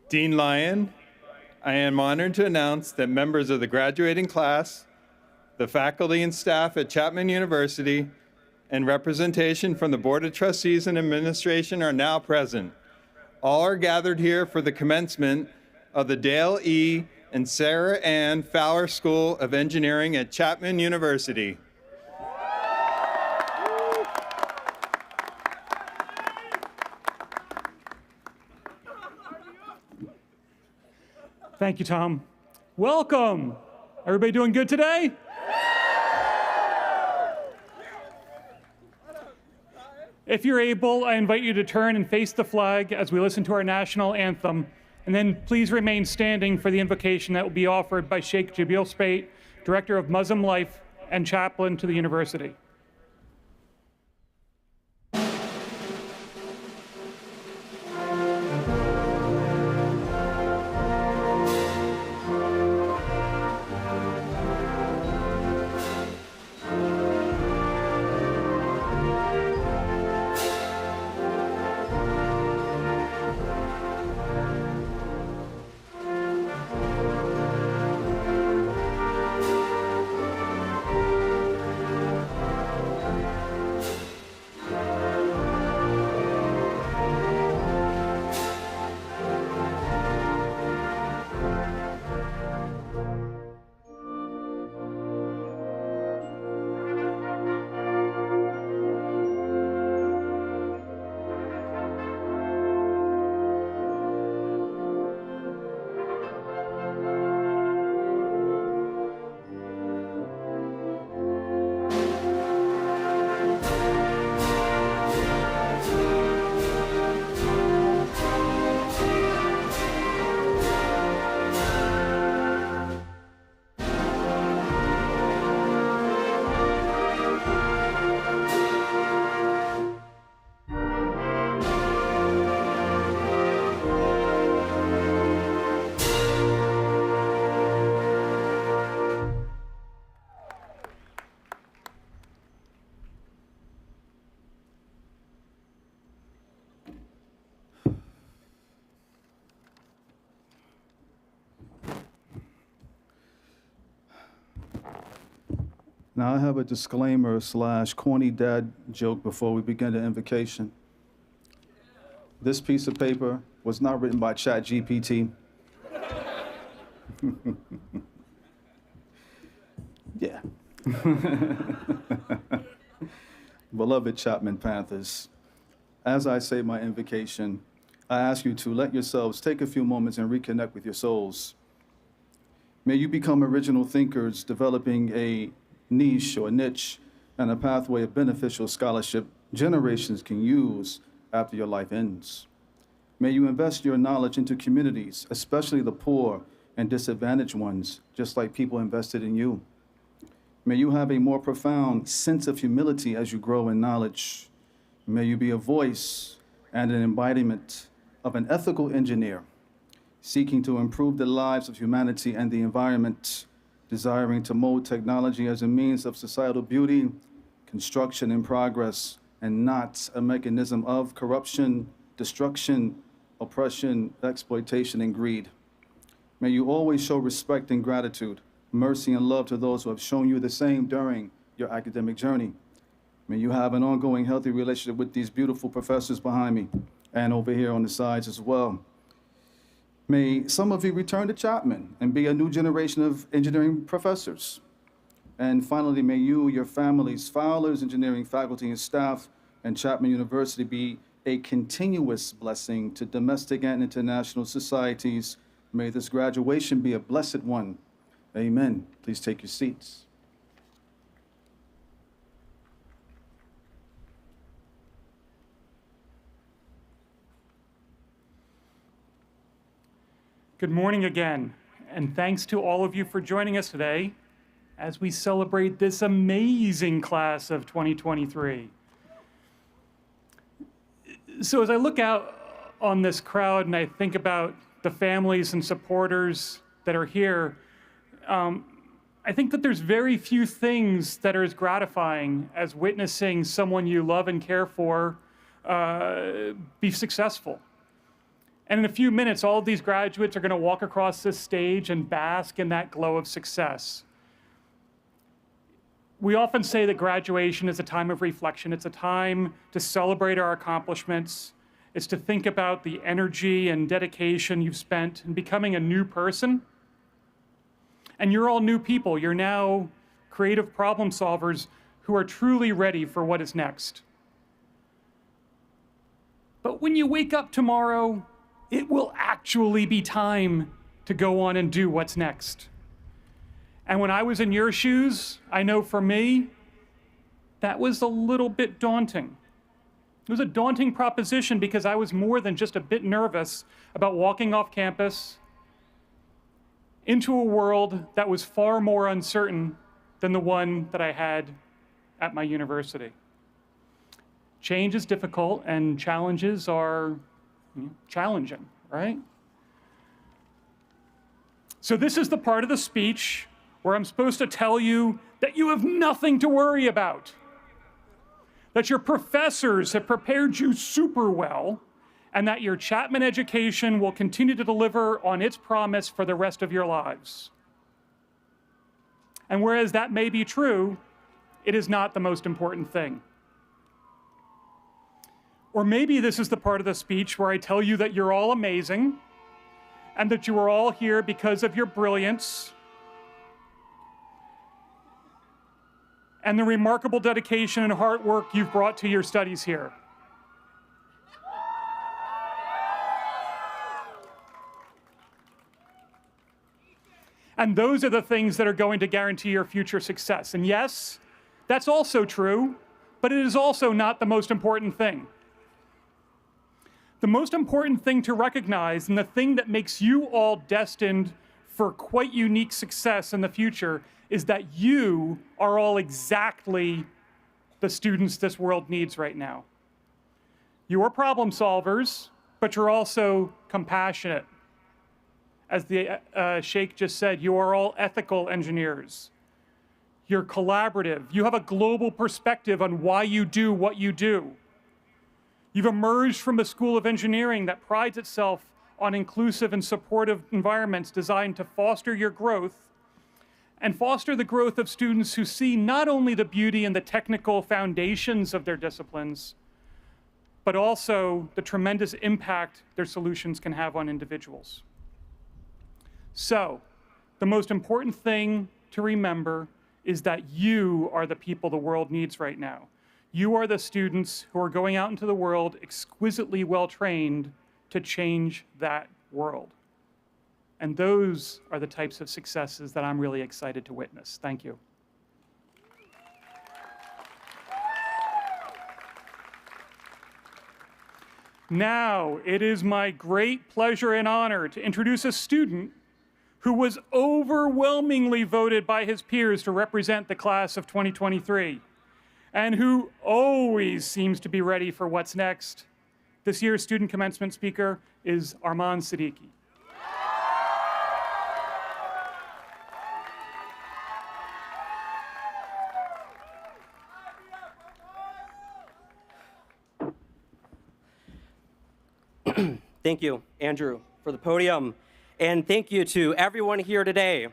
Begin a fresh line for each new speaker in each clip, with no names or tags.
Dean Lyon, I am honored to announce that members of the graduating class, the faculty and staff at Chapman University, and representation from the Board of Trustees and Administration are now present. All are gathered here for the commencement of the Dale E. and Sarah Ann Fowler School of Engineering at Chapman University.
Thank you, Tom. Welcome. Everybody doing good today? If you're able, I invite you to turn and face the flag as we listen to our national anthem, and then please remain standing for the invocation that will be offered by Sheikh Jabil Spate, Director of Muslim Life and Chaplain to the University.
Now, I have a disclaimer / corny dad joke before we begin the invocation. This piece of paper was not written by ChatGPT. Yeah. Beloved Chapman Panthers, as I say my invocation, I ask you to let yourselves take a few moments and reconnect with your souls. May you become original thinkers, developing a niche and a pathway of beneficial scholarship generations can use after your life ends. May you invest your knowledge into communities, especially the poor and disadvantaged ones, just like people invested in you. May you have a more profound sense of humility as you grow in knowledge. May you be a voice and an embodiment of an ethical engineer, seeking to improve the lives of humanity and the environment, desiring to mold technology as a means of societal beauty, construction, and progress, and not a mechanism of corruption, destruction, oppression, exploitation, and greed. May you always show respect and gratitude, mercy and love to those who have shown you the same during your academic journey. May you have an ongoing healthy relationship with these beautiful professors behind me and over here on the sides as well. May some of you return to Chapman and be a new generation of engineering professors. And finally, may you, your families, Fowler's engineering faculty and staff, and Chapman University be a continuous blessing to domestic and international societies. May this graduation be a blessed one. Amen. Please take your seats.
Good morning again, and thanks to all of you for joining us today as we celebrate this amazing class of 2023. So as I look out on this crowd and I think about the families and supporters that are here, I think that there's very few things that are as gratifying as witnessing someone you love and care for be successful. And in a few minutes, all of these graduates are going to walk across this stage and bask in that glow of success. We often say that graduation is a time of reflection. It's a time to celebrate our accomplishments. It's to think about the energy and dedication you've spent in becoming a new person. And you're all new people. You're now creative problem solvers who are truly ready for what is next. But when you wake up tomorrow, it will actually be time to go on and do what's next. And when I was in your shoes, I know for me, that was a little bit daunting. It was a daunting proposition because I was more than just a bit nervous about walking off campus into a world that was far more uncertain than the one that I had at my university. Change is difficult and challenges are challenging, right? So this is the part of the speech where I'm supposed to tell you that you have nothing to worry about, that your professors have prepared you super well, and that your Chapman education will continue to deliver on its promise for the rest of your lives. And whereas that may be true, it is not the most important thing. Or maybe this is the part of the speech where I tell you that you're all amazing and that you are all here because of your brilliance and the remarkable dedication and hard work you've brought to your studies here. And those are the things that are going to guarantee your future success. And yes, that's also true, but it is also not the most important thing. The most important thing to recognize, and the thing that makes you all destined for quite unique success in the future, is that you are all exactly the students this world needs right now. You are problem solvers, but you're also compassionate. As the Sheikh just said, you are all ethical engineers. You're collaborative. You have a global perspective on why you do what you do. You've emerged from a School of Engineering that prides itself on inclusive and supportive environments designed to foster your growth and foster the growth of students who see not only the beauty and the technical foundations of their disciplines, but also the tremendous impact their solutions can have on individuals. So, the most important thing to remember is that you are the people the world needs right now. You are the students who are going out into the world exquisitely well-trained to change that world. And those are the types of successes that I'm really excited to witness. Thank you. Now, it is my great pleasure and honor to introduce a student who was overwhelmingly voted by his peers to represent the class of 2023, and who always seems to be ready for what's next. This year's student commencement speaker is Arman Siddiqui.
Thank you, Andrew, for the podium. And thank you to everyone here today.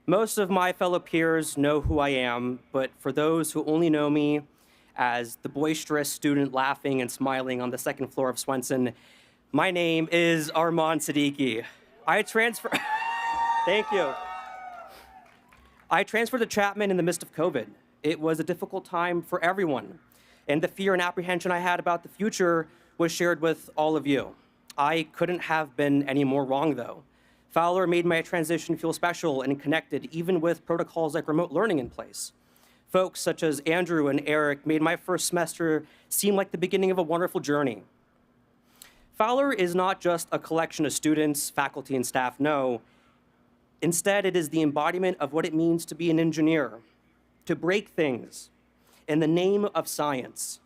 Most of my fellow peers know who I am, but for those who only know me as the boisterous student laughing and smiling on the second floor of Swenson, my name is Arman Siddiqui. Thank you. I transferred to Chapman in the midst of COVID. It was a difficult time for everyone, and the fear and apprehension I had about the future was shared with all of you. I couldn't have been any more wrong, though. Fowler made my transition feel special and connected, even with protocols like remote learning in place. Folks such as Andrew and Eric made my first semester seem like the beginning of a wonderful journey. Fowler is not just a collection of students, faculty, and staff, no. Instead, it is the embodiment of what it means to be an engineer, to break things in the name of science.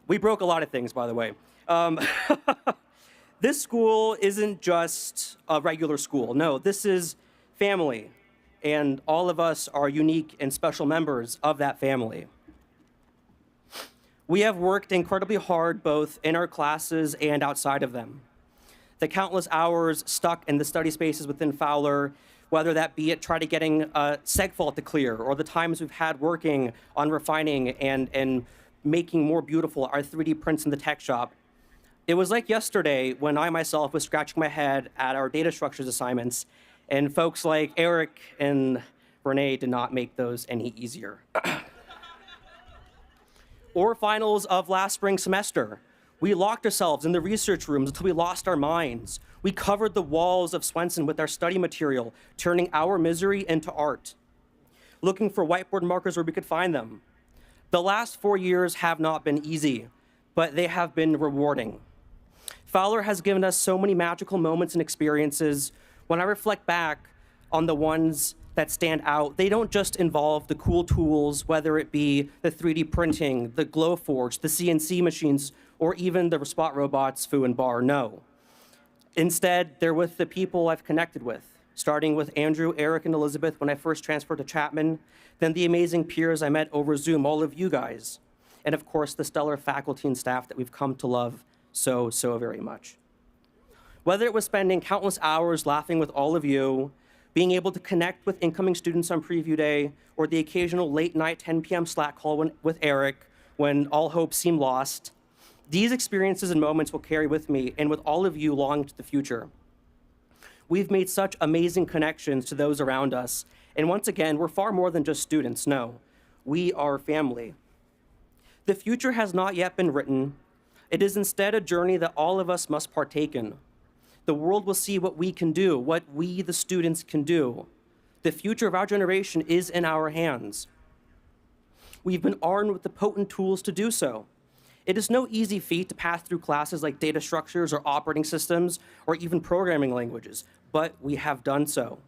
We broke a lot of things, by the way. This school isn't just a regular school. No, this is family, and all of us are unique and special members of that family. We have worked incredibly hard both in our classes and outside of them. The countless hours stuck in the study spaces within Fowler, whether that be at trying to getting a seg fault to clear, or the times we've had working on refining and making more beautiful our 3D prints in the tech shop. It was like yesterday when I myself was scratching my head at our data structures assignments, and folks like Eric and Renee did not make those any easier. Or finals of last spring semester. We locked ourselves in the research rooms until we lost our minds. We covered the walls of Swenson with our study material, turning our misery into art, looking for whiteboard markers where we could find them. The last 4 years have not been easy, but they have been rewarding. Fowler has given us so many magical moments and experiences. When I reflect back on the ones that stand out, they don't just involve the cool tools, whether it be the 3D printing, the Glowforge, the CNC machines, or even the spot robots, Foo and Bar, no. Instead, they're with the people I've connected with, starting with Andrew, Eric, and Elizabeth when I first transferred to Chapman, then the amazing peers I met over Zoom, all of you guys, and of course, the stellar faculty and staff that we've come to love so, so very much. Whether it was spending countless hours laughing with all of you, being able to connect with incoming students on preview day, or the occasional late night 10 p.m. Slack call with Eric when all hope seemed lost, these experiences and moments will carry with me and with all of you long into the future. We've made such amazing connections to those around us, and once again, we're far more than just students, no. We are family. The future has not yet been written. It is instead a journey that all of us must partake in. The world will see what we can do, what we, the students, can do. The future of our generation is in our hands. We've been armed with the potent tools to do so. It is no easy feat to pass through classes like data structures or operating systems or even programming languages, but we have done so.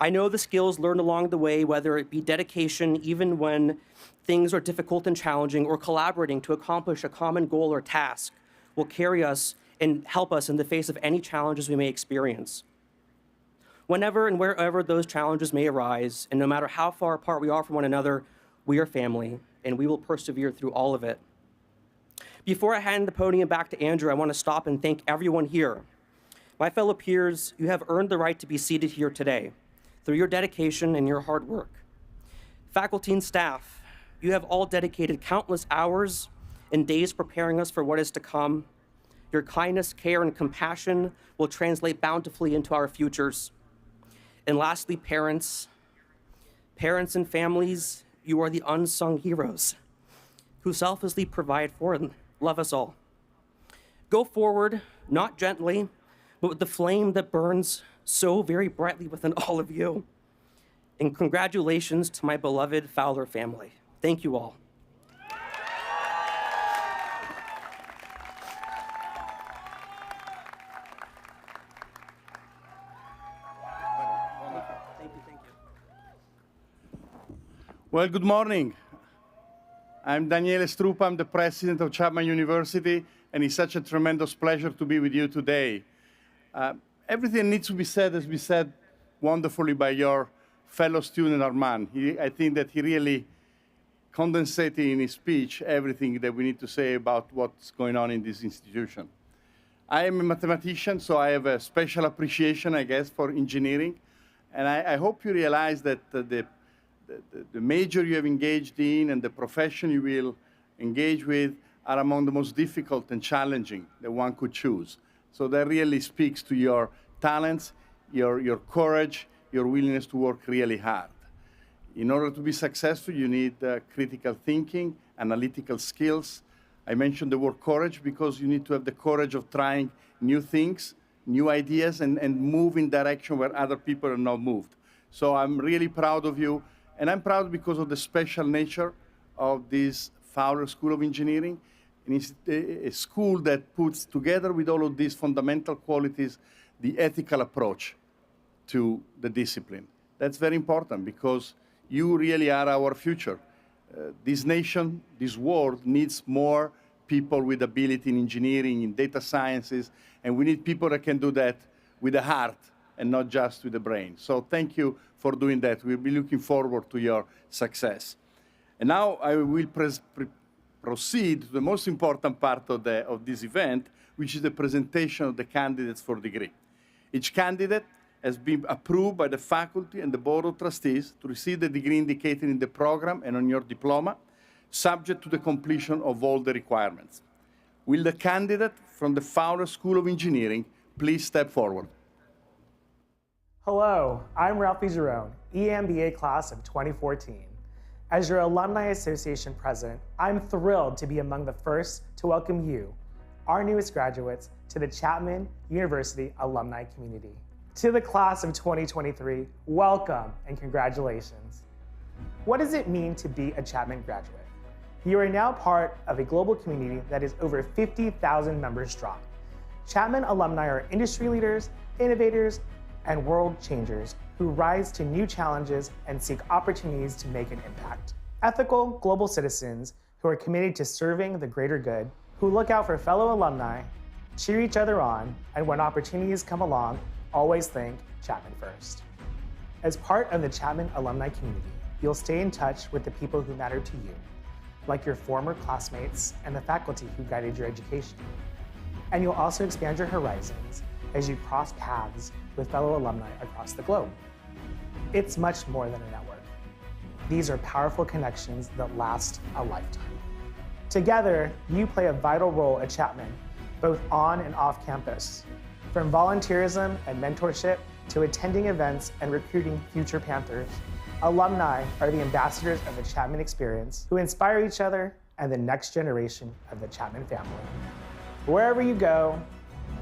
I know the skills learned along the way, whether it be dedication, even when things are difficult and challenging, or collaborating to accomplish a common goal or task, will carry us and help us in the face of any challenges we may experience. Whenever and wherever those challenges may arise, and no matter how far apart we are from one another, we are family, and we will persevere through all of it. Before I hand the podium back to Andrew, I want to stop and thank everyone here. My fellow peers, you have earned the right to be seated here today through your dedication and your hard work. Faculty and staff, you have all dedicated countless hours and days preparing us for what is to come. Your kindness, care, and compassion will translate bountifully into our futures. And lastly, parents and families, you are the unsung heroes who selflessly provide for and love us all. Go forward, not gently, but with the flame that burns so very brightly within all of you. And congratulations to my beloved Fowler family. Thank you all. Thank you.
Well, good morning. I'm Daniele Strupa. I'm the president of Chapman University, and it's such a tremendous pleasure to be with you today. Everything needs to be said has been said wonderfully by your fellow student, Armand. I think that he really condensated in his speech everything that we need to say about what's going on in this institution. I am a mathematician, so I have a special appreciation, I guess, for engineering. And I hope you realize that the major you have engaged in and the profession you will engage with are among the most difficult and challenging that one could choose. So that really speaks to your talents, your courage, your willingness to work really hard. In order to be successful, you need critical thinking, analytical skills. I mentioned the word courage because you need to have the courage of trying new things, new ideas, and move in direction where other people are not moved. So I'm really proud of you. And I'm proud because of the special nature of this Fowler School of Engineering. And it's a school that puts together with all of these fundamental qualities the ethical approach to the discipline. That's very important because you really are our future. This nation, this world needs more people with ability in engineering, in data sciences, and we need people that can do that with the heart and not just with the brain. So thank you for doing that. We'll be looking forward to your success. And now I will proceed to the most important part of this event, which is the presentation of the candidates for degree. Each candidate has been approved by the faculty and the Board of Trustees to receive the degree indicated in the program and on your diploma, subject to the completion of all the requirements. Will the candidate from the Fowler School of Engineering please step forward?
Hello, I'm Ralphie Giron, EMBA class of 2014. As your Alumni Association president, I'm thrilled to be among the first to welcome you, our newest graduates, to the Chapman University alumni community. To the class of 2023, welcome and congratulations. What does it mean to be a Chapman graduate? You are now part of a global community that is over 50,000 members strong. Chapman alumni are industry leaders, innovators, and world changers who rise to new challenges and seek opportunities to make an impact. Ethical global citizens who are committed to serving the greater good, who look out for fellow alumni, cheer each other on, and when opportunities come along, always think Chapman first. As part of the Chapman alumni community, you'll stay in touch with the people who matter to you, like your former classmates and the faculty who guided your education. And you'll also expand your horizons as you cross paths with fellow alumni across the globe. It's much more than a network. These are powerful connections that last a lifetime. Together, you play a vital role at Chapman, both on and off campus. From volunteerism and mentorship to attending events and recruiting future Panthers, alumni are the ambassadors of the Chapman experience who inspire each other and the next generation of the Chapman family. Wherever you go,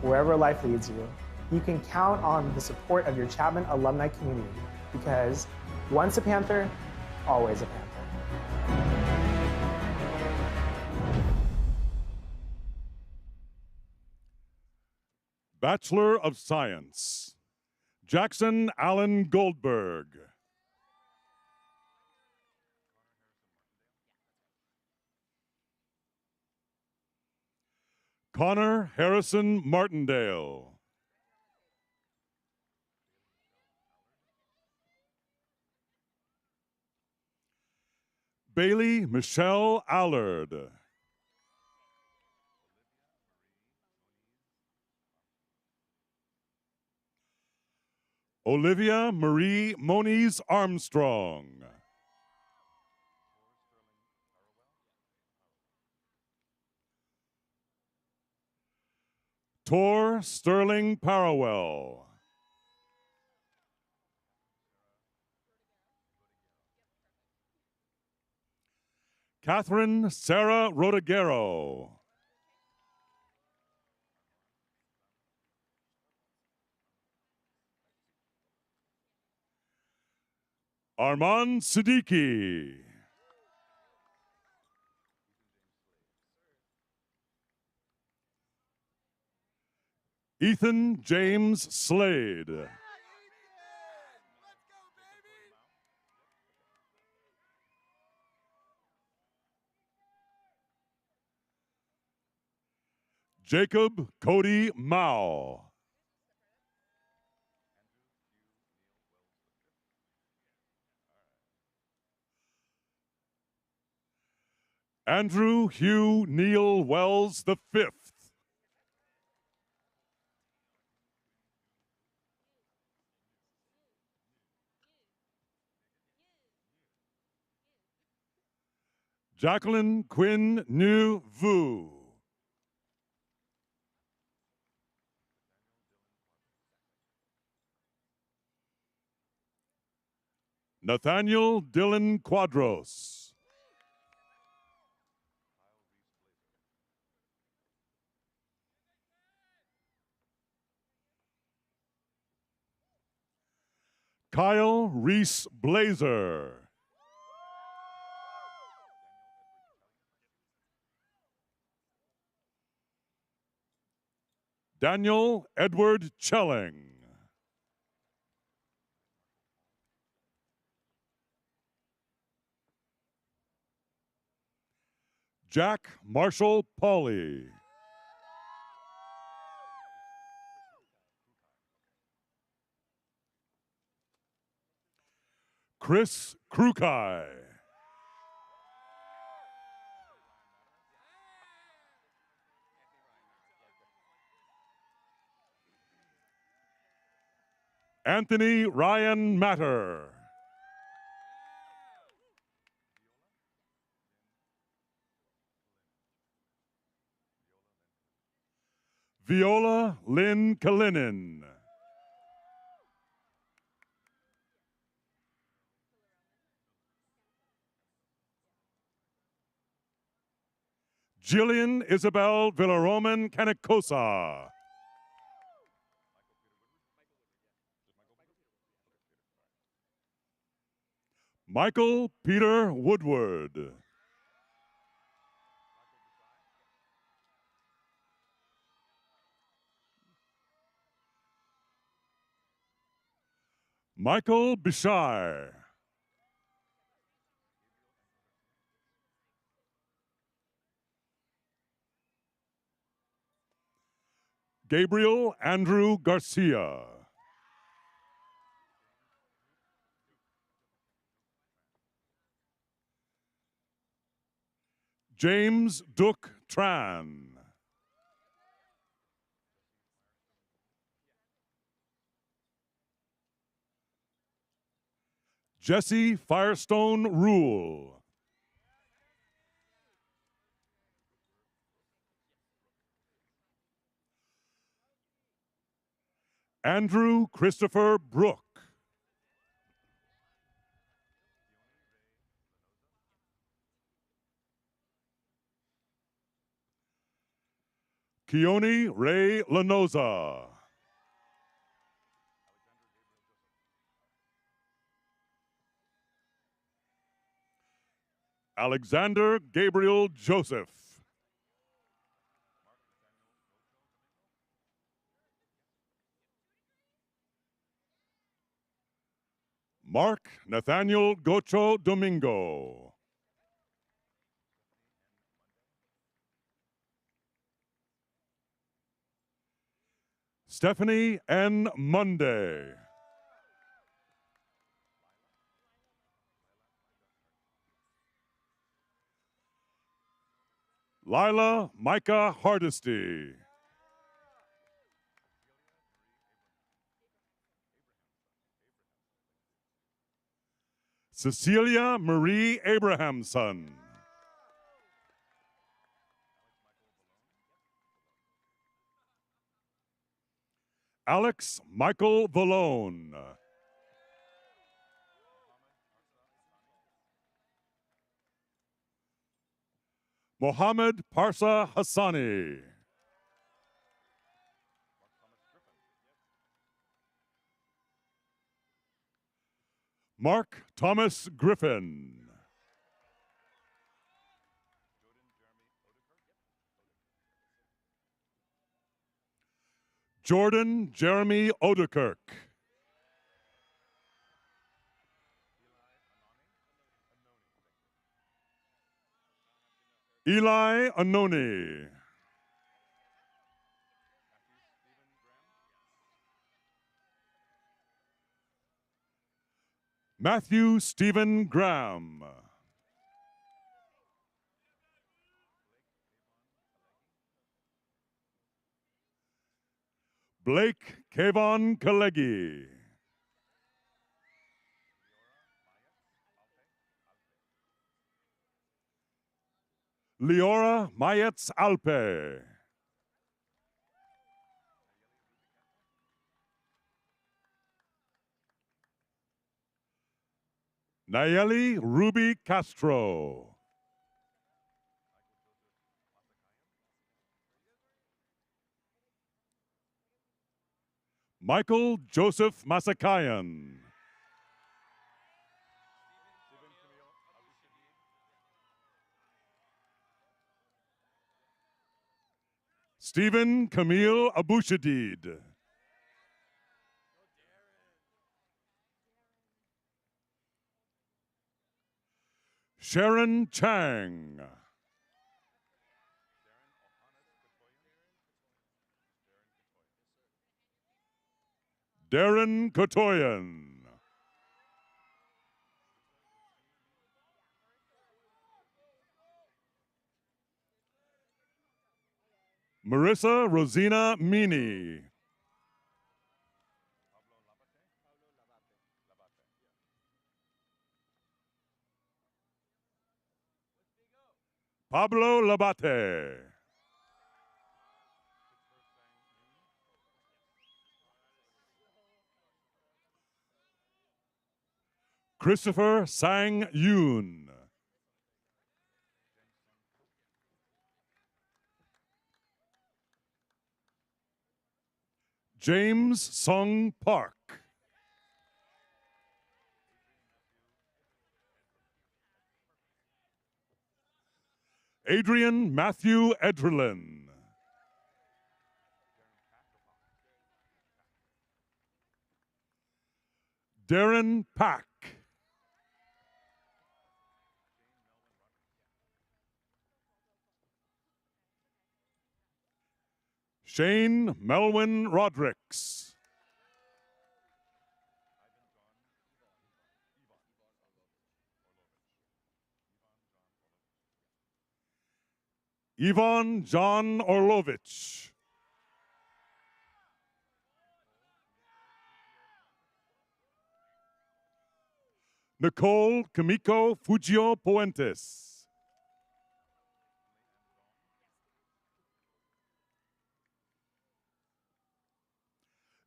wherever life leads you, you can count on the support of your Chapman alumni community because once a Panther, always a Panther.
Bachelor of Science, Jackson Allen Goldberg. Connor Harrison Martindale. Bailey Michelle Allard. Olivia Marie Moniz Armstrong. Tor Sterling Parawell. Catherine Sarah Rodiguero. Armand Siddiqui. Ethan James Slade. Jacob Cody Mao. Andrew Hugh Neal Wells V. Jacqueline Quinn New Vu. Nathaniel Dylan Quadros. Kyle Reese Blazer. Daniel Edward Chelling. Jack Marshall Pauley. Chris Krukai. Anthony Ryan Matter. Viola Lynn Kalinin. Jillian Isabel Villaroman Canicosa. Michael Peter Woodward. Michael Bishai. Gabriel Andrew Garcia. James Duke Tran. Jesse Firestone Rule. Andrew Christopher Brook. Keone Ray Lanoza. Alexander Gabriel Joseph. Mark Nathaniel Gocho Domingo. Stephanie N. Monday. Lila Micah Hardesty. Cecilia Marie Abrahamson. Alex Michael Vallone. Mohammed Parsa Hassani. Mark Thomas Griffin. Jordan Jeremy Odekirk. Eli Anoni. Matthew Stephen Graham. Blake Kayvon Kalegi. Leora Mayetz Alpe. Nayeli Ruby Castro. Michael Joseph Masakayan. Stephen Camille Abushadid. Sharon Chang. Darren Kotoyan. Marissa Rosina Meany. Pablo Labate. Christopher Sang Yoon. James Sung Park. Adrian Matthew Edrelin. Darren Pack. Shane Melwin Rodricks. Ivan John Orlovich. Nicole Kamiko Fujio Puentes.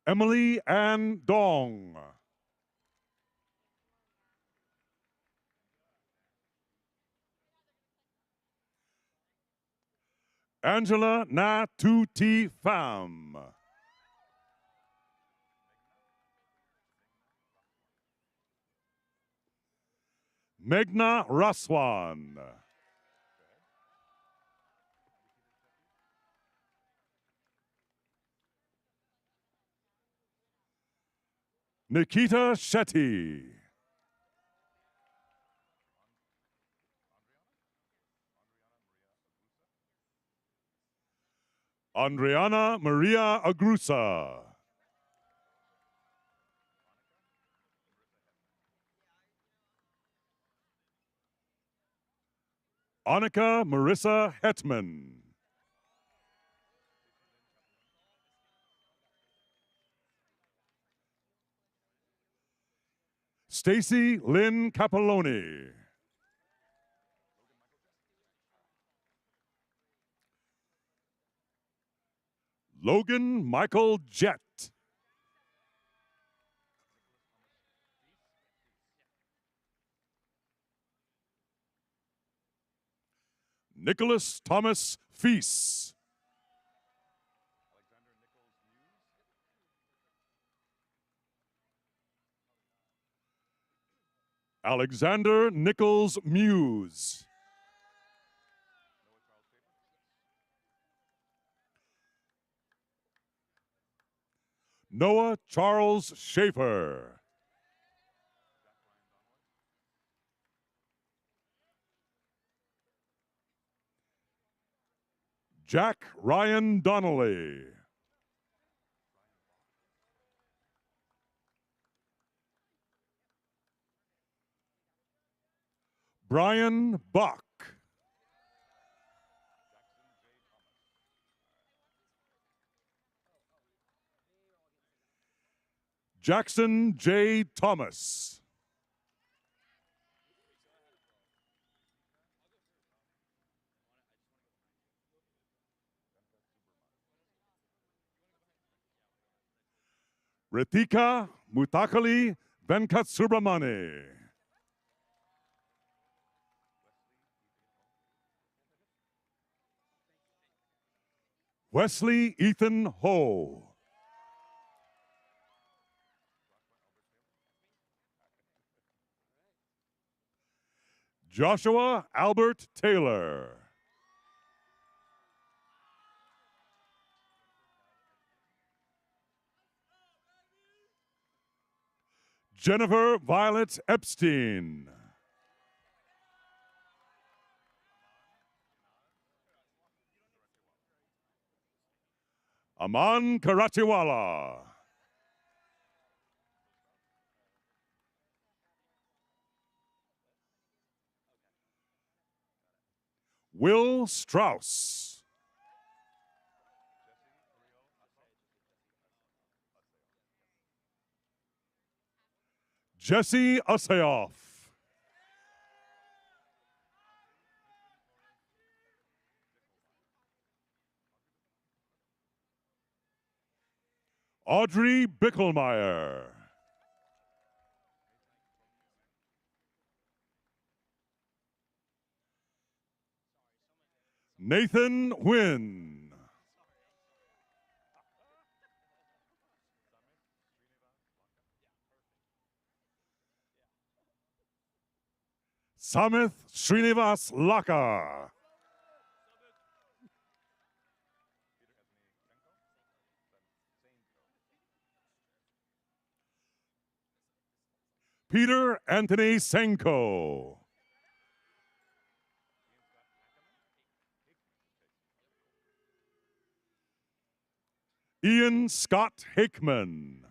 Emily Ann Dong. Angela Na Tu Ti Pham. Meghna Raswan. Nikita Shetty. Andriana Maria Agrusa. Annika Marissa Hetman. Stacy Lynn Capelloni. Logan Michael Jett. Nicholas Thomas Feast. Alexander Nichols Muse. Noah Charles Schaefer. Jack Ryan Donnelly. Brian Buck. Jackson J. Thomas. Ritika Mutakali Venkatsubramani. Wesley Ethan Ho. Joshua Albert Taylor. Jennifer Violet Epstein. Aman Karachiwala. Will Strauss. Jesse Asayoff. Audrey Bickelmeyer. Nathan Nguyen. Samith Srinivas Laka. Peter Anthony Senko. Ian Scott Hickman.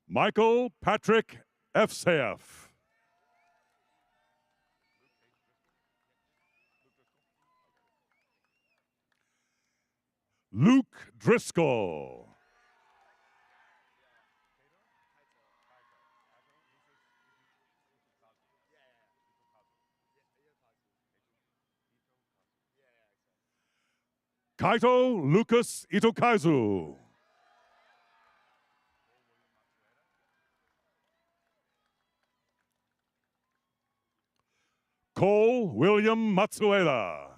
Michael Patrick Efseyev. Luke Driscoll. Kaito Lucas Itokazu. Cole William Matsueda.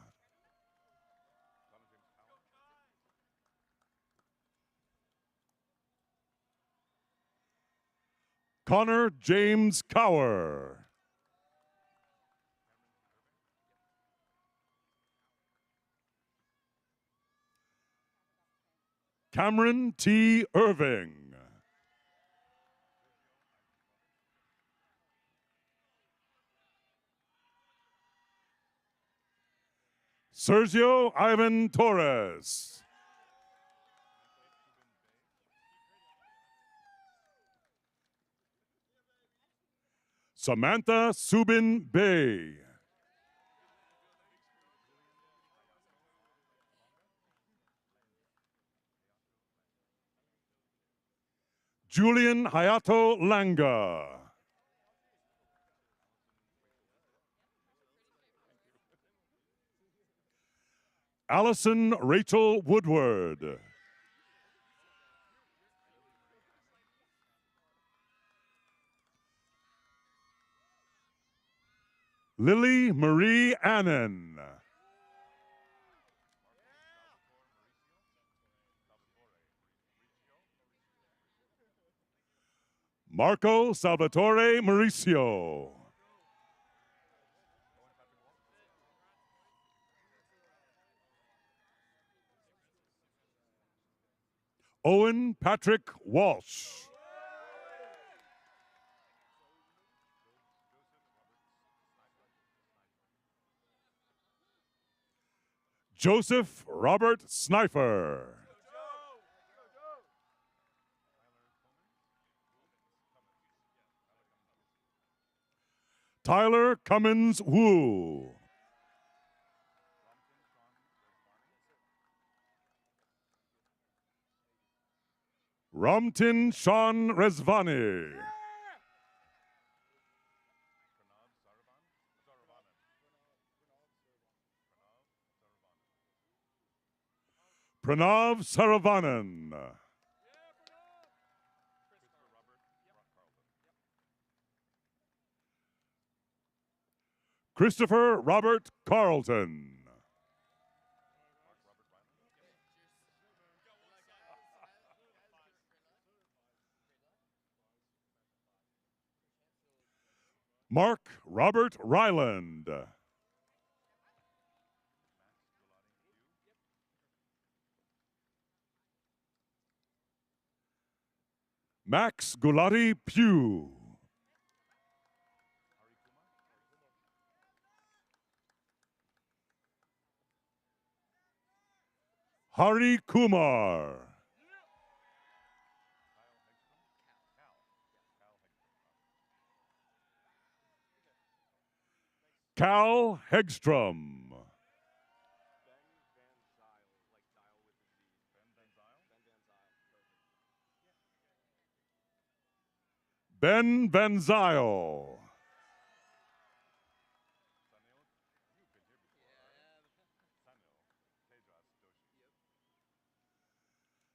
Connor James Cower. Cameron T. Irving. Sergio Ivan Torres. Samantha Subin Bay. Julian Hayato Langa. Allison Rachel Woodward. Lily Marie Annan. Marco Salvatore Mauricio. Owen Patrick Walsh. Joseph Robert Snifer. Tyler Cummins Wu. Ramtin Sean Rezvani. Pranav Saravanan. Christopher Robert Carlton. Mark Robert Ryland. Max Gulati Pugh. Hari Kumar. Cal Hegstrom. Ben Van Zyl.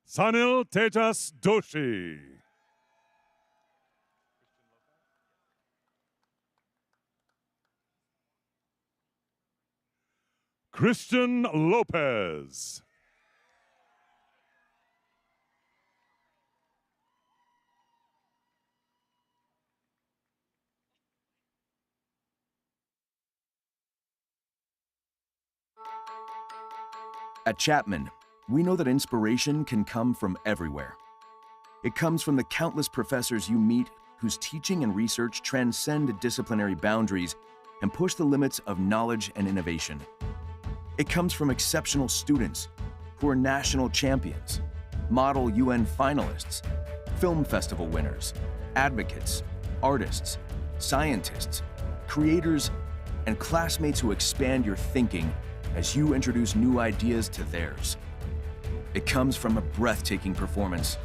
Sanil Tejas Doshi. Christian Lopez.
At Chapman, we know that inspiration can come from everywhere. It comes from the countless professors you meet whose teaching and research transcend disciplinary boundaries and push the limits of knowledge and innovation. It comes from exceptional students who are national champions, model UN finalists, film festival winners, advocates, artists, scientists, creators, and classmates who expand your thinking as you introduce new ideas to theirs. It comes from a breathtaking performance,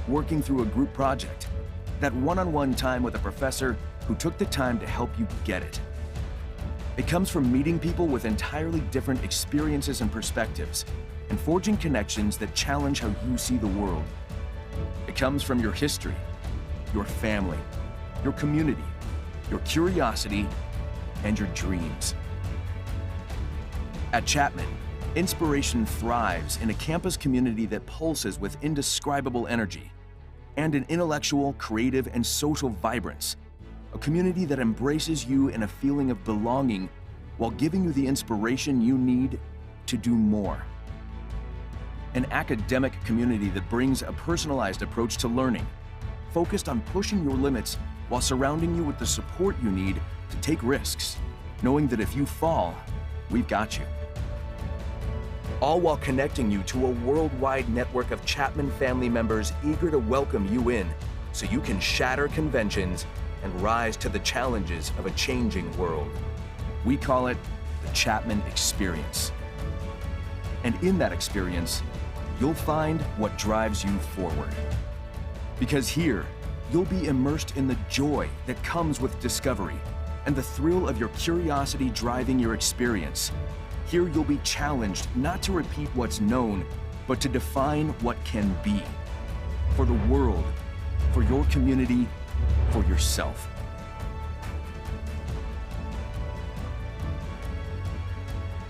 working through a group project, that one-on-one time with a professor who took the time to help you get it. It comes from meeting people with entirely different experiences and perspectives, and forging connections that challenge how you see the world. It comes from your history, your family, your community, your curiosity, and your dreams. At Chapman, inspiration thrives in a campus community that pulses with indescribable energy, and an intellectual, creative, and social vibrance. A community that embraces you in a feeling of belonging while giving you the inspiration you need to do more. An academic community that brings a personalized approach to learning, focused on pushing your limits while surrounding you with the support you need to take risks, knowing that if you fall, we've got you. All while connecting you to a worldwide network of Chapman family members eager to welcome you in so you can shatter conventions and rise to the challenges of a changing world. We call it the Chapman Experience. And in that experience, you'll find what drives you forward. Because here, you'll be immersed in the joy that comes with discovery and the thrill of your curiosity driving your experience. Here you'll be challenged not to repeat what's known, but to define what can be. For the world, for your community, for yourself.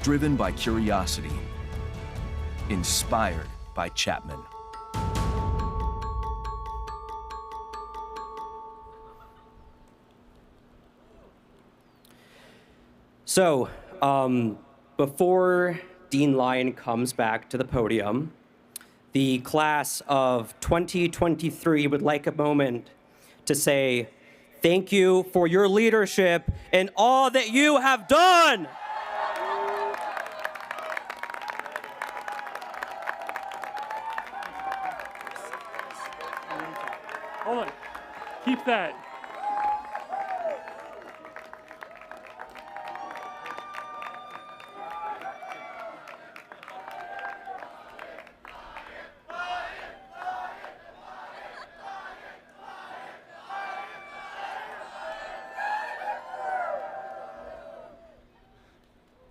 Driven by curiosity. Inspired by Chapman.
So, before Dean Lyon comes back to the podium, the class of 2023 would like a moment to say thank you for your leadership and all that you have done.
Hold on. Keep that.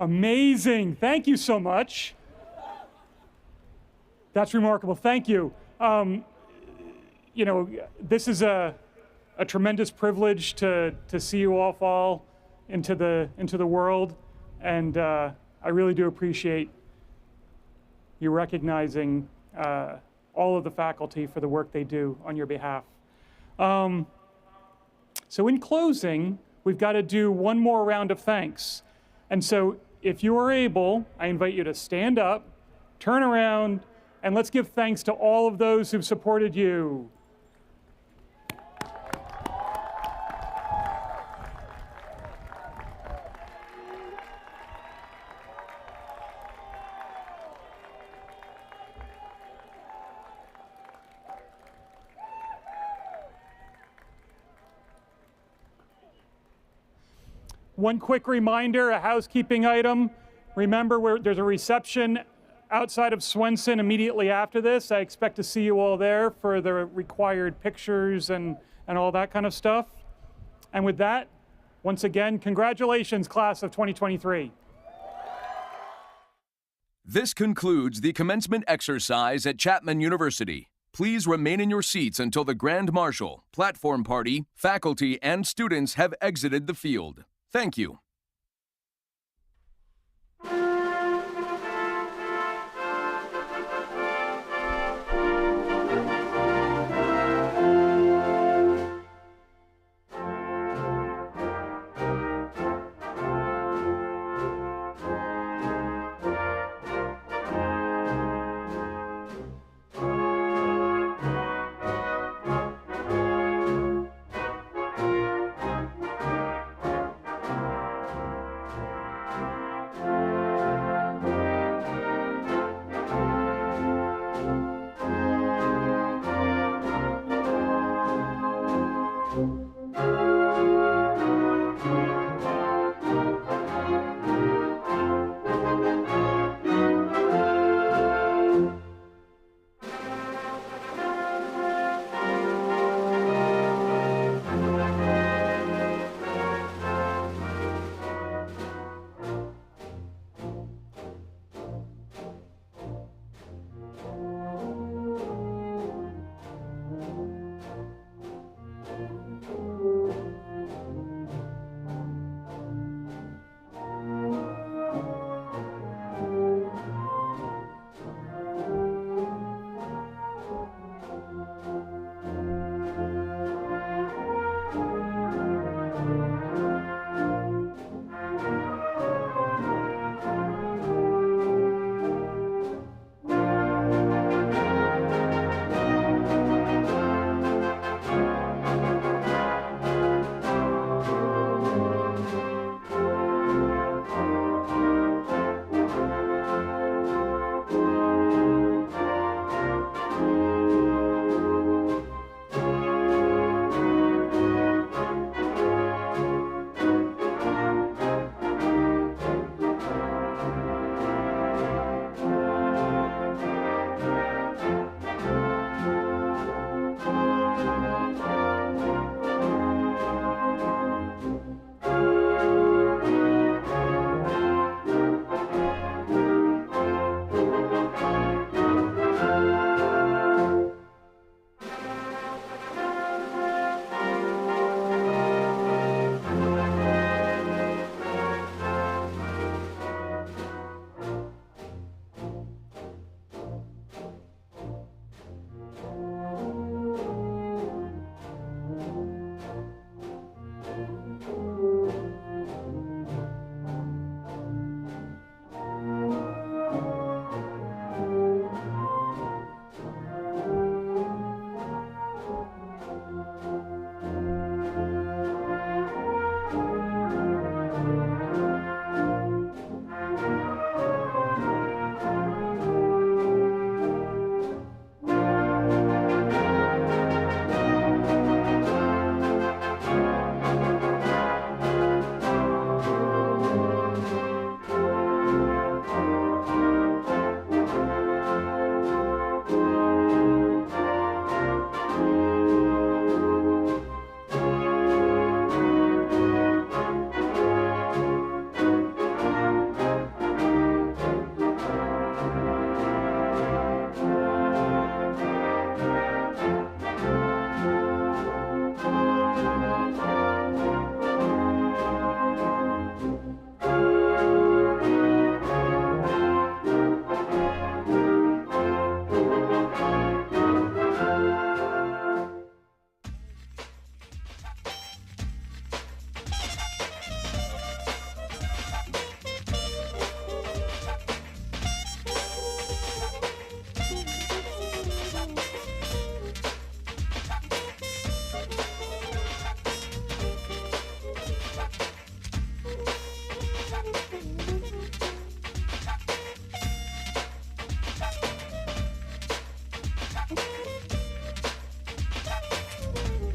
Amazing. Thank you so much. That's remarkable. Thank you. You know, this is a tremendous privilege to see you all fall into the world, and I really do appreciate you recognizing all of the faculty for the work they do on your behalf. So in closing, we've got to do one more round of thanks. And so if you are able, I invite you to stand up, turn around, and let's give thanks to all of those who've supported you. One quick reminder, a housekeeping item. Remember, there's a reception outside of Swenson immediately after this. I expect to see you all there for the required pictures and all that kind of stuff. And with that, once again, congratulations, class of 2023.
This concludes the commencement exercise at Chapman University. Please remain in your seats until the Grand Marshal, platform party, faculty, and students have exited the field. Thank you.